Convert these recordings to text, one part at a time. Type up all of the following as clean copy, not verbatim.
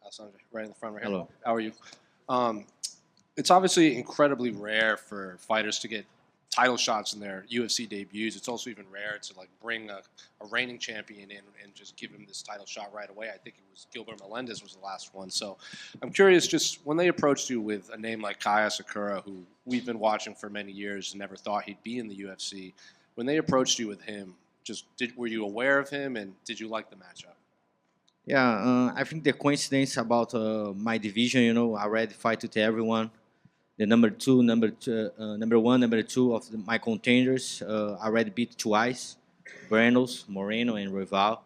Alexandre, right in the front right here. Hello. How are you? Um, it's obviously incredibly rare for fighters to get title shots in their UFC debuts. It's also even rare to like bring a reigning champion in and just give him this title shot right away. I think it was Gilbert Melendez was the last one. So I'm curious, just when they approached you with a name like Kai Asakura, who we've been watching for many years and never thought he'd be in the UFC, when they approached you with him, were you aware of him and did you like the matchup? Yeah, I think the coincidence about my division, I already fight with everyone. The number one, number two of my contenders, I already beat twice, Brenos, Moreno, and Rival.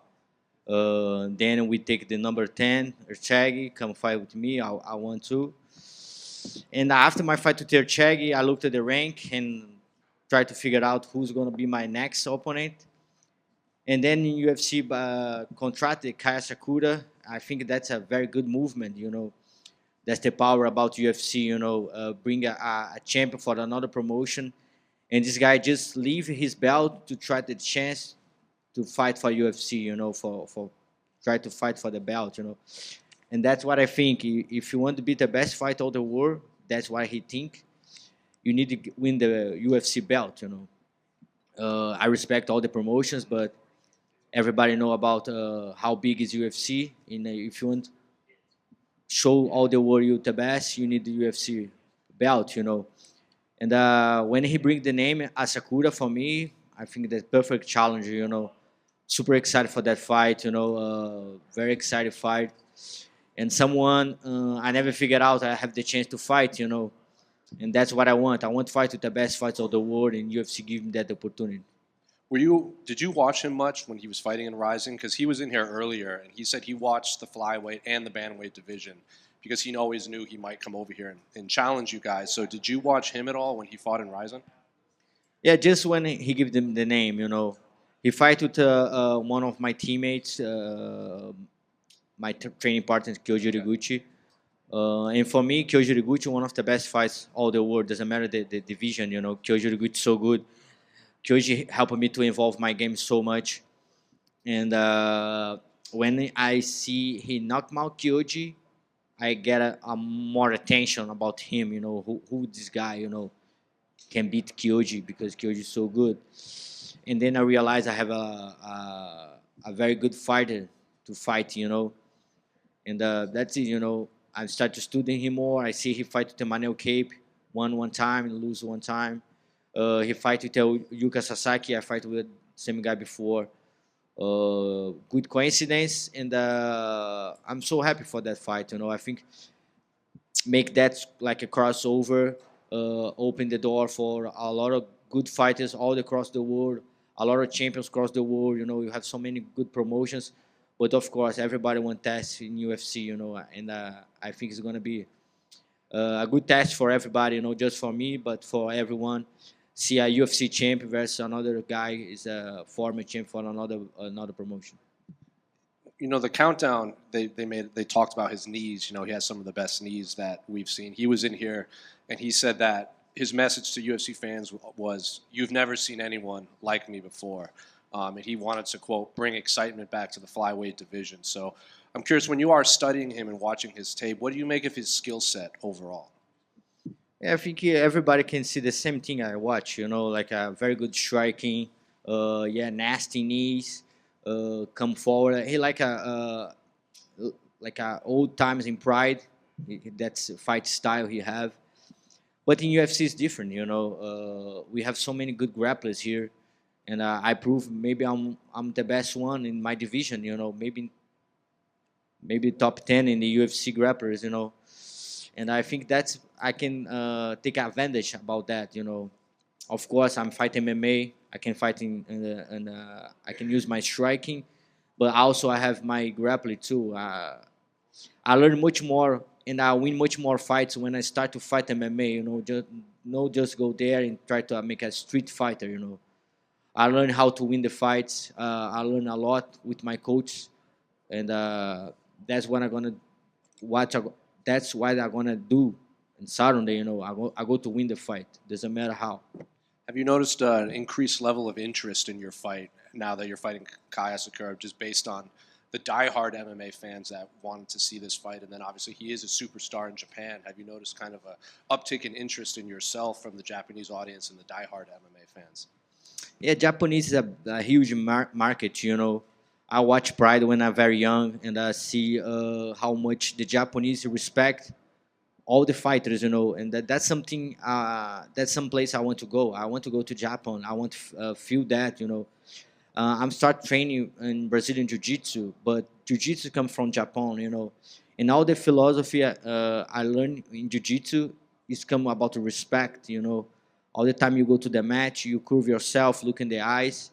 Then we take the number 10, Erchagi, come fight with me. I want to. And after my fight with Erchagi, I looked at the rank and tried to figure out who's going to be my next opponent. And then in UFC, contracted Kai Asakura. I think that's a very good movement. That's the power about UFC. Bring a champion for another promotion, and this guy just leave his belt to try the chance to fight for UFC. For try to fight for the belt. And that's what I think. If you want to be the best fighter of the world, that's what he think. You need to win the UFC belt. I respect all the promotions, but everybody know about how big is UFC. And if you want to show all the world you the best, you need the UFC belt. And when he bring the name Asakura for me, I think that's perfect challenge. Super excited for that fight. Very excited fight. And someone I never figured out I have the chance to fight. And that's what I want. I want to fight with the best fights of the world, and UFC give me that opportunity. Did you watch him much when he was fighting in Rizin? Because he was in here earlier and he said he watched the flyweight and the bantamweight division because he always knew he might come over here and challenge you guys. So did you watch him at all when he fought in Rizin? Yeah, just when he give them the name. He fight with one of my teammates, my training partner, Kyoji Riguchi. And for me, Kyoji Riguchi, one of the best fights all the world. Doesn't matter the division. Kyoji Riguchi so good. Kyoji helped me to evolve my game so much. And when I see he knock out Kyoji, I get a more attention about him. Who this guy, can beat Kyoji because Kyoji is so good. And then I realize I have a very good fighter to fight. And that's it. I start to study him more. I see he fight with Emmanuel Cape, won one time and lose one time. He fight with Yuka Sasaki. I fight with the same guy before. Good coincidence, and I'm so happy for that fight. I think make that like a crossover, open the door for a lot of good fighters all across the world, a lot of champions across the world. You have so many good promotions, but of course, everybody wants tests in UFC. And I think it's gonna be a good test for everybody. Just for me, but for everyone. See a UFC champ versus another guy is a former champ for another promotion. The countdown they talked about his knees. He has some of the best knees that we've seen. He was in here and he said that his message to UFC fans was, "You've never seen anyone like me before." And he wanted to, quote, bring excitement back to the flyweight division. So I'm curious, when you are studying him and watching his tape, what do you make of his skill set overall? Yeah, I think everybody can see the same thing I watch. Like a very good striking, nasty knees, come forward. He like a old times in Pride. That's a fight style he have. But in UFC it's different. We have so many good grapplers here, and I prove maybe I'm the best one in my division. Maybe top 10 in the UFC grapplers. And I think that's I can take advantage about that. Of course, I'm fighting MMA. I can fight I can use my striking, but also I have my grappling too. I learn much more and I win much more fights when I start to fight MMA. Just go there and try to make a street fighter. I learn how to win the fights. I learn a lot with my coach, and that's what I'm gonna watch. That's what I'm gonna do on Saturday. I go to win the fight. Doesn't matter how. Have you noticed an increased level of interest in your fight now that you're fighting Kai Asakura, just based on the diehard MMA fans that wanted to see this fight, and then obviously he is a superstar in Japan. Have you noticed kind of a uptick in interest in yourself from the Japanese audience and the diehard MMA fans? Yeah, Japanese is a huge market. I watch Pride when I'm very young, and I see how much the Japanese respect all the fighters. And that's something. That's some place I want to go. I want to go to Japan. I want to feel that. I'm start training in Brazilian Jiu-Jitsu, but Jiu-Jitsu comes from Japan. And all the philosophy I learned in Jiu-Jitsu is come about respect. All the time you go to the match, you curve yourself, look in the eyes,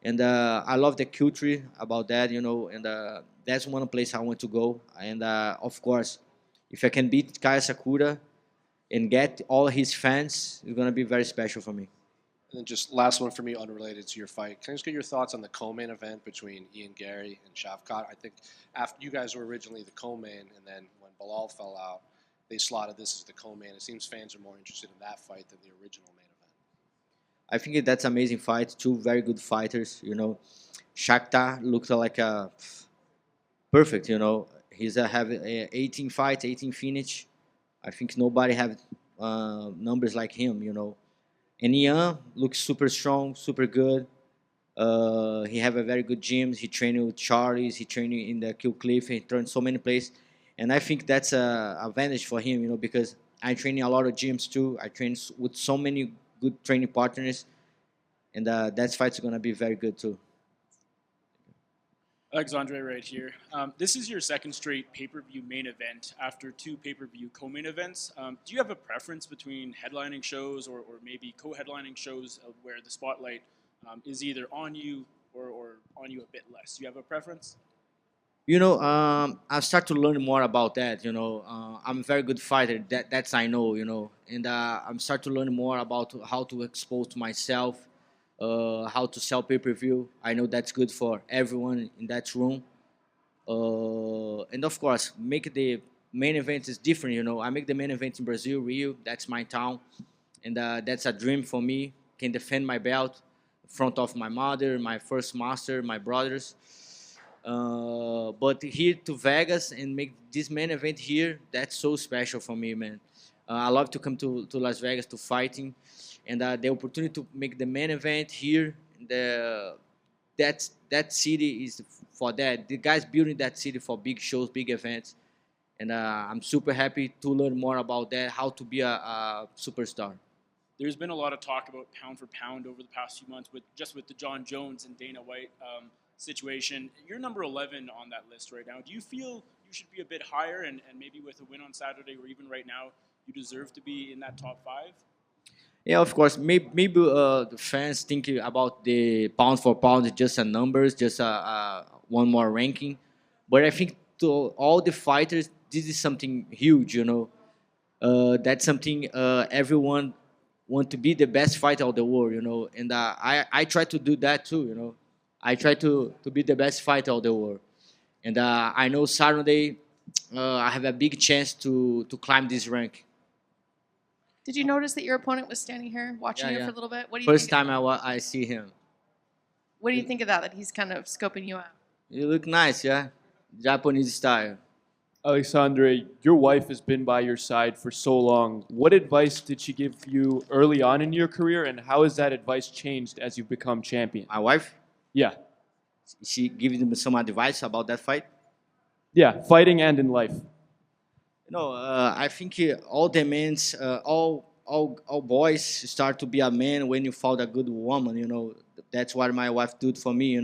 and I love the culture about that. And that's one place I want to go. And of course, if I can beat Kai Asakura and get all his fans, it's gonna be very special for me. And then just last one for me, unrelated to your fight. Can I just get your thoughts on the co-main event between Ian Gary and Shavkat? I think after you guys were originally the co-main, and then when Bilal fell out, they slotted this as the co-main. It seems fans are more interested in that fight than the original main event. I think that's an amazing fight. Two very good fighters. Shakhtar looked like a perfect. He's have 18 fights, 18 finish. I think nobody have numbers like him. And Ian looks super strong, super good. He have a very good gym. He trained with Charlie's. He trained in the Kill Cliff. He trained so many places. And I think that's a advantage for him, because I train in a lot of gyms too. I train with so many good training partners. And that fight's going to be very good too. Alexandre right here. This is your second straight pay-per-view main event after two pay-per-view co-main events. Do you have a preference between headlining shows or maybe co-headlining shows where the spotlight is either on you or on you a bit less? Do you have a preference? I start to learn more about that. I'm a very good fighter. That's I know. And I'm start to learn more about how to expose to myself, how to sell pay-per-view. I know that's good for everyone in that room. And of course, make the main event is different. I make the main event in Brazil, Rio. That's my town, and that's a dream for me. Can defend my belt in front of my mother, my first master, my brothers. But here to Vegas and make this main event here, that's so special for me, man. I love to come to Las Vegas to fighting, and the opportunity to make the main event here, that city is for that. The guys building that city for big shows, big events, and I'm super happy to learn more about that, how to be a superstar. There's been a lot of talk about pound for pound over the past few months with the John Jones and Dana White situation. You're number 11 on that list right now. Do you feel you should be a bit higher, and maybe with a win on Saturday or even right now, you deserve to be in that top 5? Yeah, of course. Maybe the fans think about the pound for pound is just a numbers, just one more ranking. But I think to all the fighters, this is something huge. That's something everyone want to be the best fighter of the world. And I try to do that too. I try to be the best fighter of the world. And I know Saturday I have a big chance to climb this rank. Did you notice that your opponent was standing here watching you for a little bit? What do you First think time I see him. What do you think of that he's kind of scoping you out? You look nice, yeah? Japanese style. Alexandre, your wife has been by your side for so long. What advice did she give you early on in your career, and how has that advice changed as you've become champion? My wife? Yeah. She gave me some advice about that fight? Yeah, fighting and in life. I think all the men, all boys start to be a man when you found a good woman. That's what my wife did for me.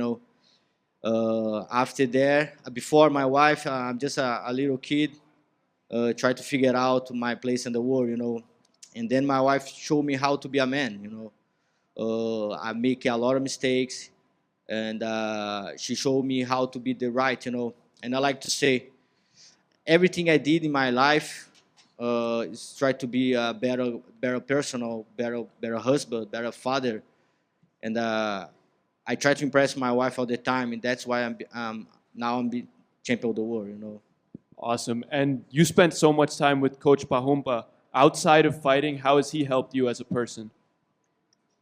After that, before my wife, I'm just a little kid, try to figure out my place in the world. And then my wife showed me how to be a man. I make a lot of mistakes, and she showed me how to be the right. And I like to say, everything I did in my life is try to be a better person, better husband, better father, and I try to impress my wife all the time, and that's why I'm champion of the world. Awesome. And you spent so much time with Coach Pahumpa. Outside of fighting, how has he helped you as a person?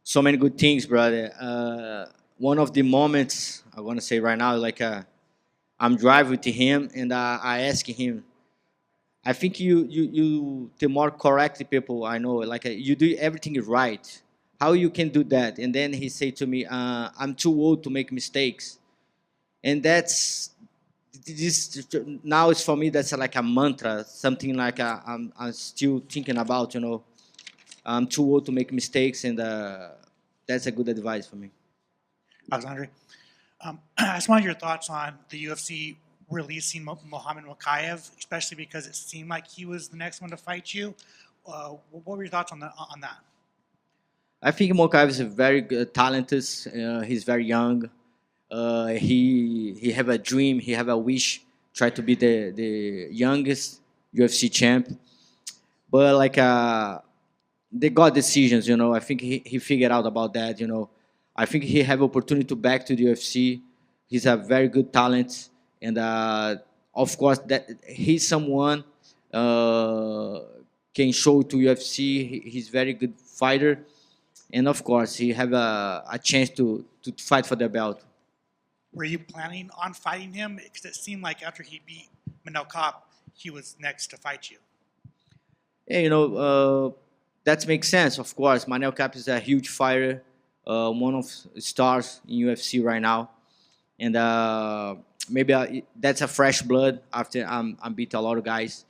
So many good things, brother. One of the moments I want to say right now, like I'm driving with him, and I ask him. I think you the more correct people I know, like you do everything right. How you can do that? And then he say to me, I'm too old to make mistakes, and that's this now is for me that's like a mantra, something like I'm still thinking about. I'm too old to make mistakes, and that's a good advice for me. Alexandre, I just wanted your thoughts on the UFC releasing Mohamed Mokaev, especially because it seemed like he was the next one to fight you. What were your thoughts on that? I think Mokaev is a very good, talented. He's very young. He have a dream. He have a wish. Try to be the youngest UFC champ. But like they got decisions. I think he figured out about that. I think he have opportunity to back to the UFC. He's a very good talent, and of course that he's someone can show to UFC. He's very good fighter, and of course he have a chance to fight for the belt. Were you planning on fighting him? Because it seemed like after he beat Manel Kape, he was next to fight you. Yeah, that makes sense. Of course, Manel Kape is a huge fighter, one of stars in UFC right now, and maybe that's a fresh blood after I'm beat a lot of guys.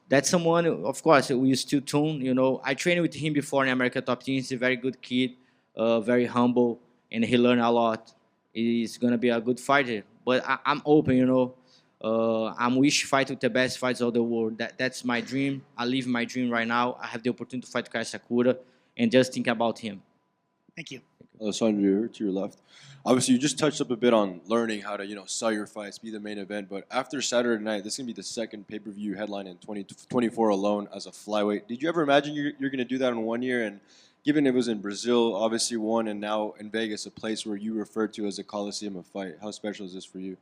That's someone, of course, we still tune. I trained with him before in America Top Team. He's a very good kid, very humble, and he learned a lot. He's gonna be a good fighter. But I'm open. I'm wish fight with the best fights of the world. That's my dream. I live my dream right now. I have the opportunity to fight Kai Asakura, and just think about him. Thank you. Alessandro, to your left. Obviously, you just touched up a bit on learning how to, sell your fights, be the main event. But after Saturday night, this is gonna be the second pay-per-view headline in 2024 alone as a flyweight. Did you ever imagine you're gonna do that in 1 year? And given it was in Brazil, obviously one, and now in Vegas, a place where you refer to as a coliseum of fight. How special is this for you?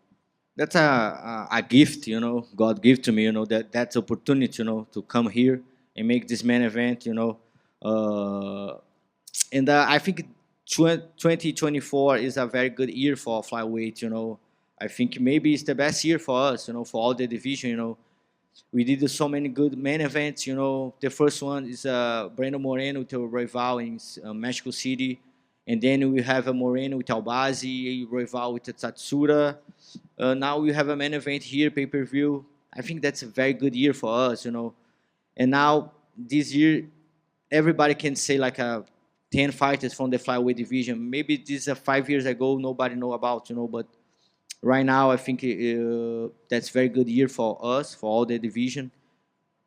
That's a gift, God gave to me, that's opportunity, to come here and make this main event, and I think 2024 is a very good year for flyweight. I think maybe it's the best year for us, for all the division. We did so many good main events. The first one is Breno Moreno with a rival in Mexico City, and then we have a Moreno with Albazi, a rival with Tatsura. Now we have a main event here, pay-per-view. I think that's a very good year for us. And now this year, everybody can say like 10 fighters from the flyweight division. Maybe this 5 years ago, nobody know about, but right now I think that's very good year for us, for all the division.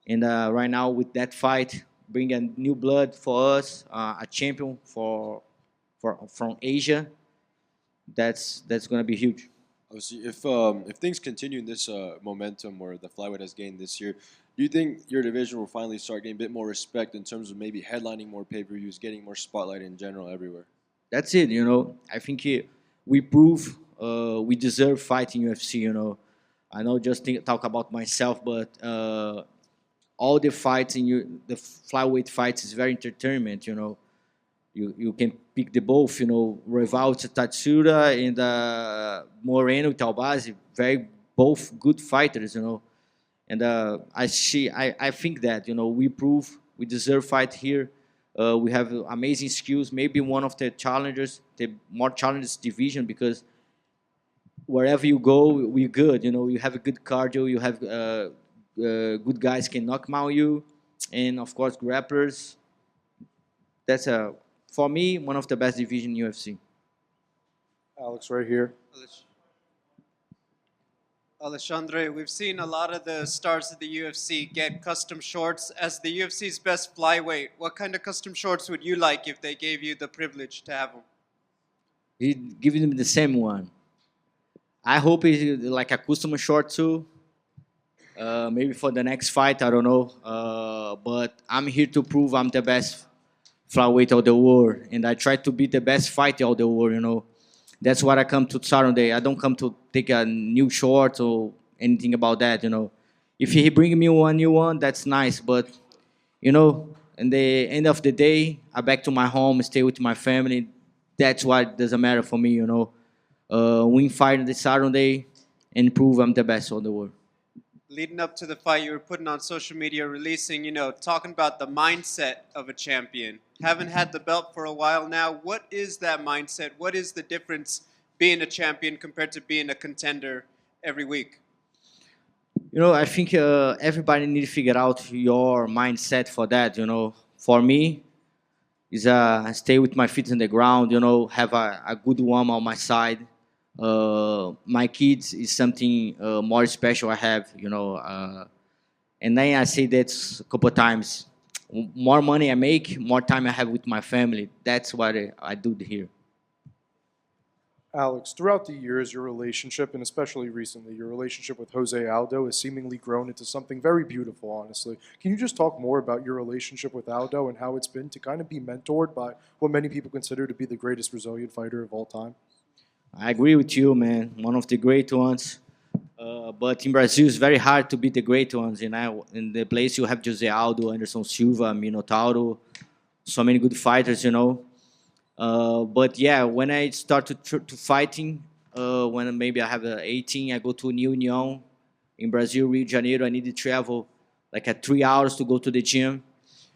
And right now with that fight, bring a new blood for us, a champion from Asia. That's going to be huge. Obviously, if things continue in this momentum where the flyweight has gained this year, do you think your division will finally start getting a bit more respect in terms of maybe headlining more pay-per-views, getting more spotlight in general everywhere? That's it. I think we prove we deserve fighting UFC. I know just talk about myself, but all the fights the flyweight fights is very entertainment. You can pick the both, rival to Tatsura and Moreno with Albazi, both good fighters, And I think that, we prove we deserve fight here. We have amazing skills, maybe one of the challengers, the more challenged division, because wherever you go, we're good. You have a good cardio, you have good guys can knock out you, and of course grapplers. That's for me, one of the best division in UFC. Alex, right here. Alexandre, we've seen a lot of the stars of the UFC get custom shorts. As the UFC's best flyweight, what kind of custom shorts would you like if they gave you the privilege to have them? He giving him the same one. I hope it's like a custom short too. Maybe for the next fight, I don't know. But I'm here to prove I'm the best flyweight of the world, and I try to be the best fighter of the world. That's what I come to Saturday. I don't come to take a new short or anything about that. If he bring me one new one, that's nice. But in the end of the day, I back to my home, stay with my family. That's what doesn't matter for me. Win fight this Saturday, and prove I'm the best on the world. Leading up to the fight, you were putting on social media, releasing, talking about the mindset of a champion. Haven't had the belt for a while now. What is that mindset? What is the difference being a champion compared to being a contender every week? I think everybody need to figure out your mindset for that. For me, is stay with my feet on the ground. Have a good one on my side. My kids is something more special I have. And then I say that a couple of times. More money I make, more time I have with my family. That's what I do here. Alex, throughout the years, your relationship, and especially recently, your relationship with Jose Aldo has seemingly grown into something very beautiful, honestly. Can you just talk more about your relationship with Aldo and how it's been to kind of be mentored by what many people consider to be the greatest Brazilian fighter of all time? I agree with you, man. One of the great ones. But in Brazil, it's very hard to beat the great ones. In the place you have Jose Aldo, Anderson Silva, Minotauro, so many good fighters. But yeah, when I start to fighting, when maybe I have 18, I go to New Union in Brazil, Rio de Janeiro. I need to travel like 3 hours to go to the gym,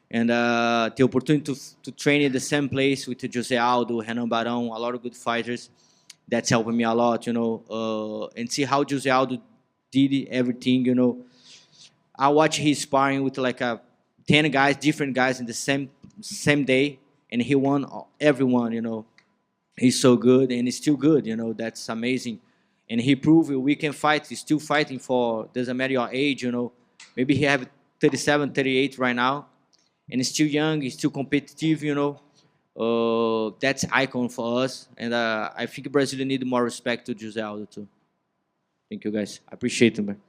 and the opportunity to train in the same place with Jose Aldo, Renan Barão, a lot of good fighters. That's helping me a lot, and see how Jose Aldo did everything. I watch his sparring with 10 guys, different guys in the same day, and he won everyone. He's so good, and he's still good. That's amazing, and he proved we can fight. He's still fighting for, doesn't matter your age. Maybe he have 37, 38 right now, and he's still young. He's still competitive. That's icon for us, and I think Brazil need more respect to Jose Aldo too. Thank you, guys. I appreciate it, man.